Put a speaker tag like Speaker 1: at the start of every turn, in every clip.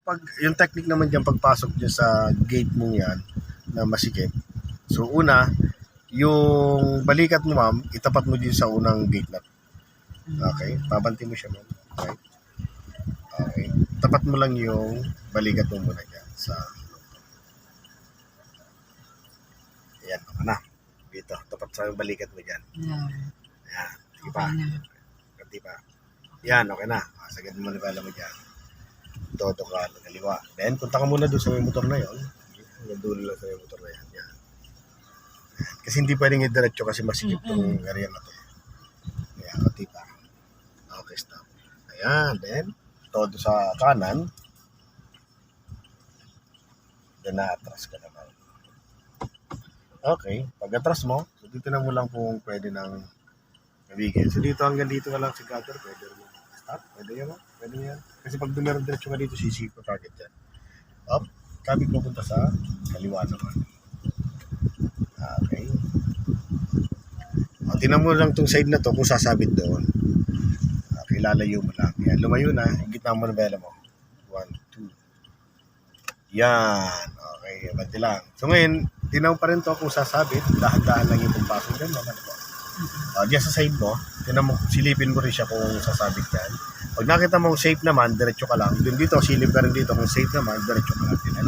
Speaker 1: pag yung technique naman diyan pagpasok niyo sa gate mo yan na masikip. So una, yung balikat mo ma'am, itapat mo din sa unang gate na. Okay? Pabanti mo siya ma'am. Okay? Okay. Tapat mo lang yung balikat mo muna dyan sa ayan, okay na. Dito, tapat sa yung balikat mo dyan. Ayan. Sige pa. Ganti pa. Yan, okay na. Sagad mo na pala mo dyan. Todo ka ng kaliwa. Then, punta ka muna doon sa may motor na yon. Yung dulo lang sa may motor na yan. Yan. Kasi hindi pwedeng i-diretso kasi masikip itong area na to. Ayan, ganti pa. Okay, stop. Ayan, then, todo sa kanan. Then, na-atras ka naman. Okay, pag-atras mo, so dito na mo lang kung pwede ng nabigil. So dito hanggang dito ka lang si cutter, pwede mo. Stop, pwede yan, pwede yan. Kasi pag dumiretso ka dito, sisip ko target dyan. Up, kabig mo punta sa kaliwa naman. Okay. O, tinan mo lang tong side na to kung sasabit doon. Okay, lalayo mo lang. Yan, lumayo na, gitna mo na bela mo. 1, 2. Yan. Okay, banti lang. So ngayon, tinaw pa rin to kung sasabit, dahan-dahan lang yung pagpasok dyan. Diyan sa side mo, tinan mo, silipin mo rin siya kung sasabit yan. Pag nakita mong safe naman, diretso ka lang. Din dito, silip ka rin dito. Kung safe naman, diretso ka lang. Din,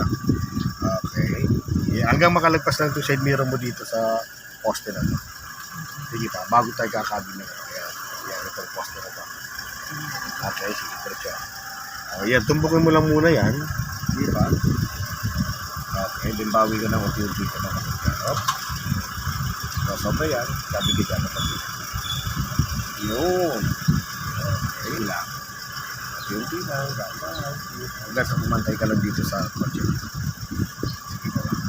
Speaker 1: okay. Hanggang makalagpas lang itong side mirror mo dito sa poste na to. Sige pa, bago tayo kakabin na. Ayan, itong poste na to. Okay, sige, diretso. Ayan, tumbukin mo lang muna yan. Sige pa. Okay, din bawi ka na, unti-unti ka na kapag-karap. So, sobra yan, sabi kita na kapag yun. Okay lang. Unti-unti lang, gano'n. Hanggang sa kumantay ka lang dito sa kotse. Sige ka lang.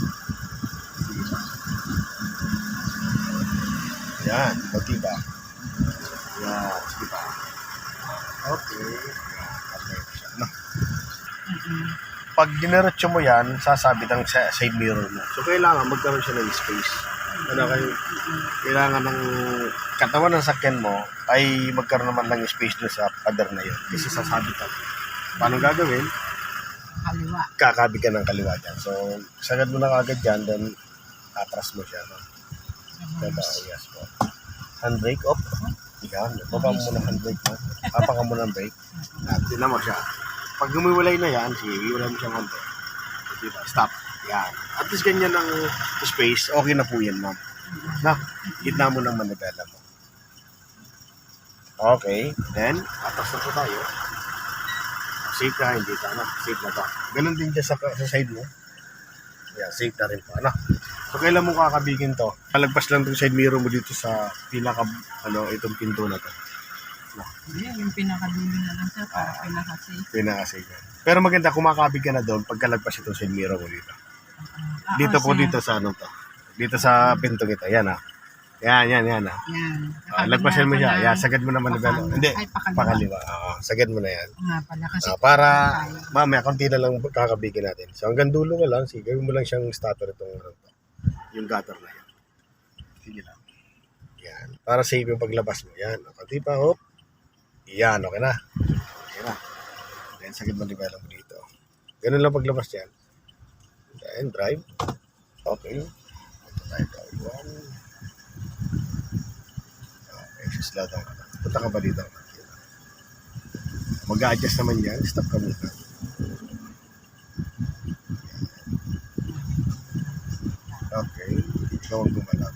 Speaker 1: Sige pa. Yan, pati ba? Yan, sige pa. Okay. Yan, okay pa siya. No? Pag dinerecho mo yan, sasabit ang side mirror mo. So, kailangan magkaroon siya ng space. Kailangan ng katawan ng sakyan mo ay magkaroon naman ng space doon sa pader na yun. Kasi sasabit ang. Paano gagawin?
Speaker 2: Kaliwa.
Speaker 1: Kakabig ka ng kaliwa dyan. So, sagad mo na kagad dyan, then atras mo siya. No? Diba? Yes po. Handbrake off. Yan. Baba mo muna handbrake mo. Papa ka muna ng brake. At tinan mo siya. Pag gumiwalay na yan, sige, iwalay mo siyang konti. Diba? Stop. Yan. At least ganyan ang space, okay na po yan, ma'am. Na, gitna mo ng manibela mo. Okay. Then, atas na po tayo. Safe na, hindi ka, ano? Safe na to. Ganun din dyan sa side mo. Yan, safe na rin po, ano? So, kailan mo kakabigin to? Palagpas lang itong side mirror mo dito sa pinaka, itong pinto na to. No.
Speaker 2: Yung pinakadulo na lang sir, para pinaka-safe.
Speaker 1: Pinaka-safe. Pero maganda, kumakabig ka na doon pagkalagpas itong side mirror mo dito. Dito po, dito sa ano to. Dito sa pinto kita. Yan Yan.
Speaker 2: Yan.
Speaker 1: Lagpasin mo siya. Yan, sagad mo naman na gano'n. Hindi, pakaliwa. Sagad mo na yan.
Speaker 2: Nga pala kasi.
Speaker 1: Para, mamaya, konti na lang kakabigin natin. So, hanggang dulo ka lang. Sige, gawin mo lang siyang starter itong yung gutter na yan. Sige lang. Yan. Para safe yung paglabas mo. Yan. Konti pa, hop. Yan, okay na. Okay na. Then, sagad mo nivela mo dito. Ganun lang paglabas yan. And drive. Okay. Punta tayo tayo. Okay, slow down ka na. Punta ka ba dito? Mag-a-adjust naman yan. Stop ka muna. Okay. Ikaw ang gumalaw.